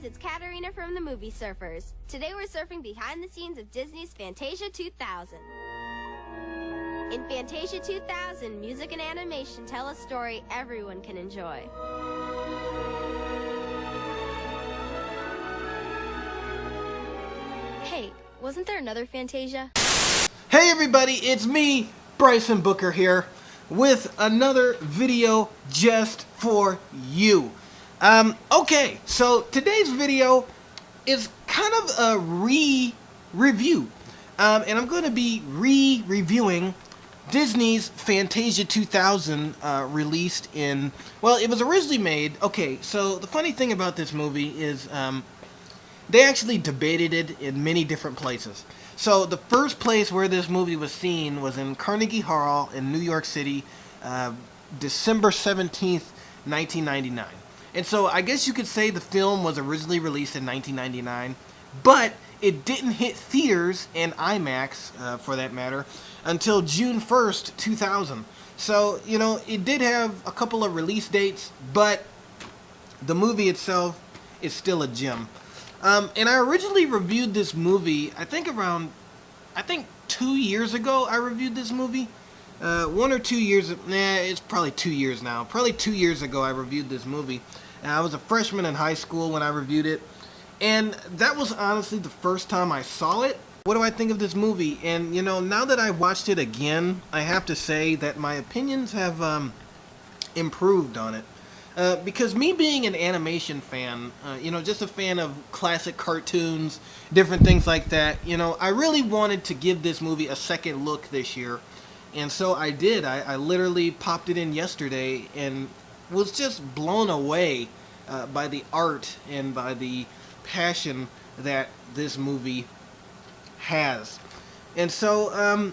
it's Katarina from the Movie Surfers. Today we're surfing behind the scenes of Disney's Fantasia 2000. In Fantasia 2000, music and animation tell a story everyone can enjoy. Hey, wasn't there another Fantasia? Hey everybody, it's me, Bryson Booker here, with another video just for you. Okay, so today's video is kind of a review, and I'm going to be reviewing Disney's Fantasia 2000, released in, well, it was originally made, okay, so the funny thing about this movie is, they actually debated it in many different places. So the first place where this movie was seen was in Carnegie Hall in New York City, December 17th, 1999. And so I guess you could say the film was originally released in 1999, but it didn't hit theaters and IMAX, for that matter, until June 1st, 2000. So, you know, it did have a couple of release dates, but the movie itself is still a gem. And I originally reviewed this movie, I think 2 years ago I reviewed this movie. 1 or 2 years, it's probably 2 years now. Probably 2 years ago I reviewed this movie. I was a freshman in high school when I reviewed it. And that was honestly the first time I saw it. What do I think of this movie? And, you know, now that I watched it again, I have to say that my opinions have improved on it. Because me being an animation fan, you know, just a fan of classic cartoons, different things like that, you know, I really wanted to give this movie a second look this year. And so I did. I literally popped it in yesterday and was just blown away by the art and by the passion that this movie has. And so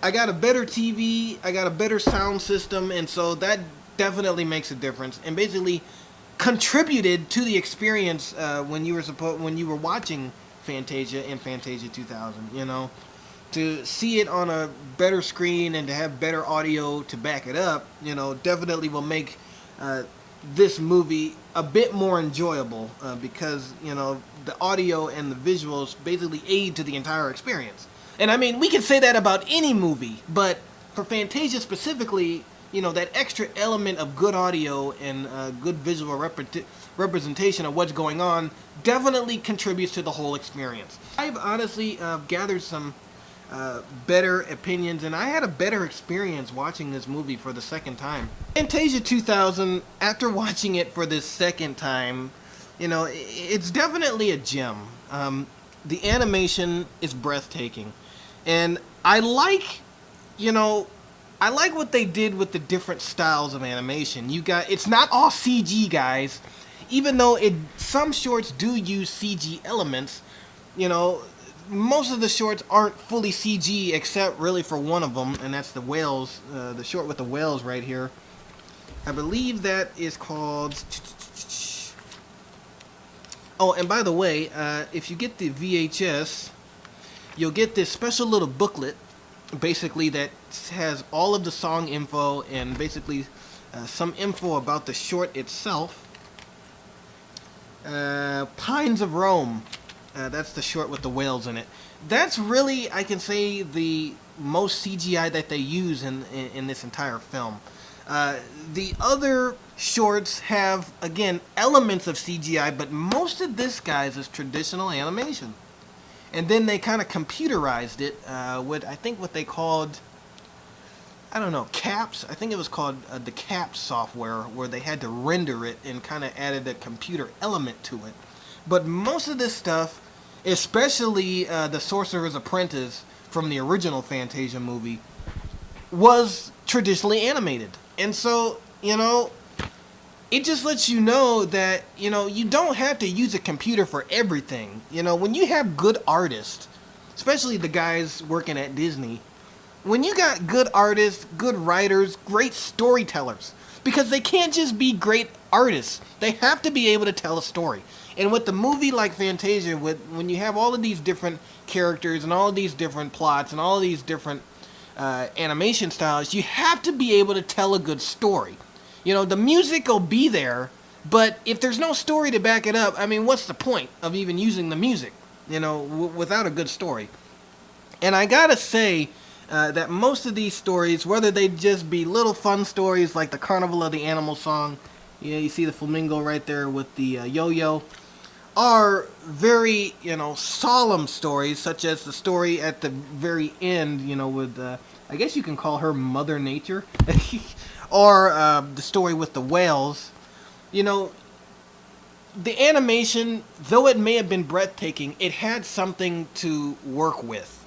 I got a better TV, I got a better sound system, and so that definitely makes a difference, and basically contributed to the experience when you were watching Fantasia and Fantasia 2000. You know, to see it on a better screen and to have better audio to back it up, you know, definitely will make this movie a bit more enjoyable, because, you know, the audio and the visuals basically aid to the entire experience. And I mean, we can say that about any movie, but for Fantasia specifically, you know, that extra element of good audio and good visual representation of what's going on definitely contributes to the whole experience. I've honestly gathered some better opinions, and I had a better experience watching this movie for the second time. Fantasia 2000, after watching it for this second time, you know, it's definitely a gem. The animation is breathtaking, and I like, you know, I like what they did with the different styles of animation. It's not all CG, guys. Even though some shorts do use CG elements, you know, most of the shorts aren't fully CG except really for one of them, and that's the whales, the short with the whales right here. I believe that is called... Oh, and by the way, if you get the VHS, you'll get this special little booklet, basically, that has all of the song info and basically some info about the short itself. Pines of Rome, that's the short with the whales in it. That's really, I can say, the most CGI that they use in this entire film. The other shorts have, again, elements of CGI, but most of this, guys, is traditional animation. And then they kind of computerized it with, I think, what they called, I don't know, CAPS. I think it was called the CAPS software, where they had to render it and kind of added a computer element to it. But most of this stuff, especially the Sorcerer's Apprentice from the original Fantasia movie, was traditionally animated. And so, you know, it just lets you know that, you know, you don't have to use a computer for everything. You know, when you have good artists, especially the guys working at Disney, when you got good artists, good writers, great storytellers, because they can't just be great artists. They have to be able to tell a story. And with the movie like Fantasia, when you have all of these different characters and all of these different plots and all of these different animation styles, you have to be able to tell a good story. You know, the music will be there, But if there's no story to back it up, I mean, what's the point of even using the music, without a good story? And I gotta say that most of these stories, whether they just be little fun stories like the Carnival of the Animal song, you see the flamingo right there with the yo-yo, are very, solemn stories, such as the story at the very end, with, I guess you can call her Mother Nature, or the story with the whales. The animation, though it may have been breathtaking, it had something to work with.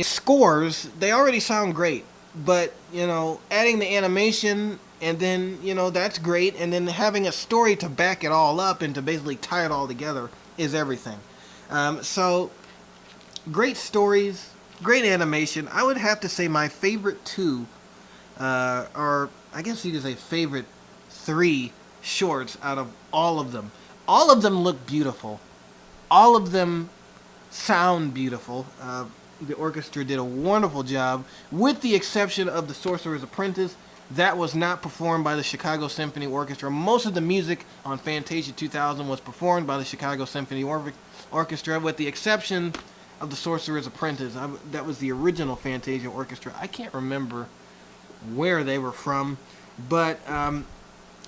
Scores, they already sound great, but, adding the animation, and then, that's great, and then having a story to back it all up and to basically tie it all together is everything. So, great stories, great animation. I would have to say my favorite two are, I guess you could say favorite three shorts out of all of them. All of them look beautiful. All of them sound beautiful. The orchestra did a wonderful job, with the exception of The Sorcerer's Apprentice. That was not performed by the Chicago Symphony Orchestra. Most of the music on Fantasia 2000 was performed by the Chicago Symphony Orchestra, with the exception of The Sorcerer's Apprentice. That was the original Fantasia Orchestra. I can't remember where they were from, but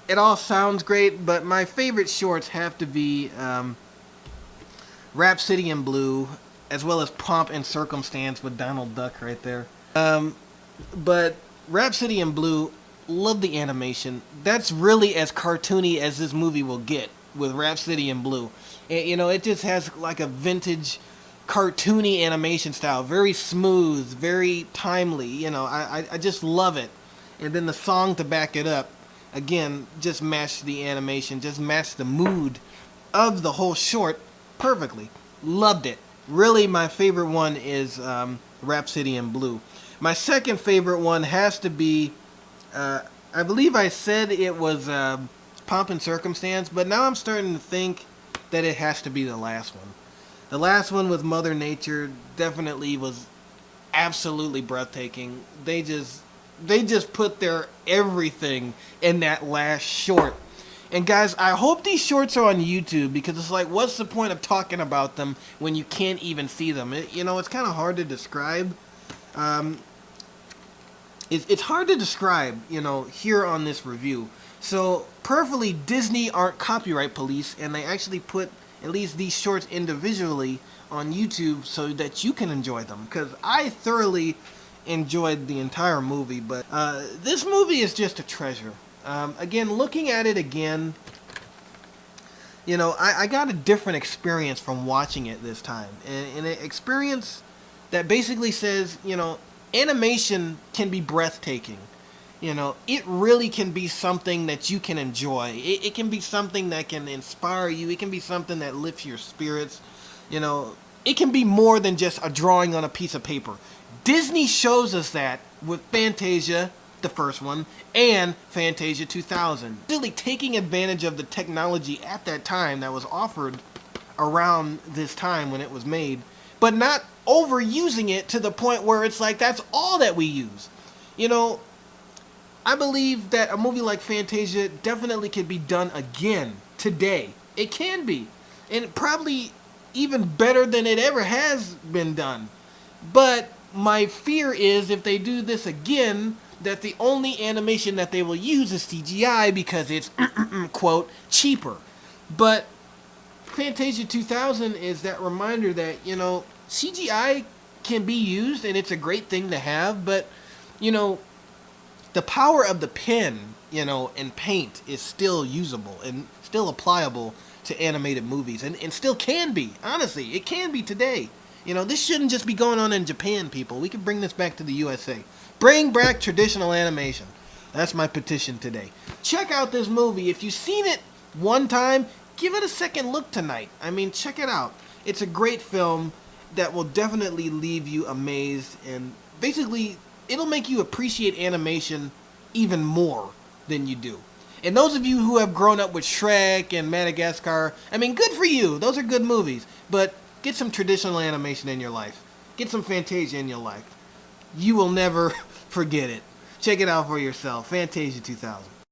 it all sounds great. But my favorite shorts have to be Rhapsody in Blue, as well as Pomp and Circumstance with Donald Duck right there. But Rhapsody in Blue, love the animation. That's really as cartoony as this movie will get with Rhapsody in Blue. It just has like a vintage cartoony animation style, very smooth, very timely. I just love it. And then the song to back it up, again, just matched the animation, just matched the mood of the whole short perfectly. Loved it. Really, my favorite one is Rhapsody in Blue. My second favorite one has to be, I believe I said it was Pomp and Circumstance, but now I'm starting to think that it has to be the last one. The last one with Mother Nature definitely was absolutely breathtaking. They just put their everything in that last short. And guys, I hope these shorts are on YouTube, because it's like, what's the point of talking about them when you can't even see them? It's kind of hard to describe. It's hard to describe, here on this review. So, perfectly, Disney aren't copyright police, and they actually put at least these shorts individually on YouTube so that you can enjoy them. Because I thoroughly enjoyed the entire movie, but this movie is just a treasure. Again, looking at it again, I got a different experience from watching it this time. And an experience that basically says, animation can be breathtaking. It really can be something that you can enjoy. It can be something that can inspire you. It can be something that lifts your spirits. It can be more than just a drawing on a piece of paper. Disney shows us that with Fantasia, the first one, and Fantasia 2000. Really taking advantage of the technology at that time that was offered around this time when it was made, but not overusing it to the point where it's like that's all that we use. I believe that a movie like Fantasia definitely could be done again today. It can be, and probably even better than it ever has been done. But my fear is, if they do this again, that the only animation that they will use is CGI, because it's, quote, cheaper. But Fantasia 2000 is that reminder that, CGI can be used, and it's a great thing to have, but, the power of the pen, and paint is still usable and still applicable to animated movies, and still can be. Honestly, it can be today. This shouldn't just be going on in Japan, people. We can bring this back to the USA. Bring back traditional animation. That's my petition today. Check out this movie. If you've seen it one time, give it a second look tonight. Check it out. It's a great film that will definitely leave you amazed, and basically, it'll make you appreciate animation even more than you do. And those of you who have grown up with Shrek and Madagascar, good for you. Those are good movies. But get some traditional animation in your life. Get some Fantasia in your life. You will never forget it. Check it out for yourself. Fantasia 2000.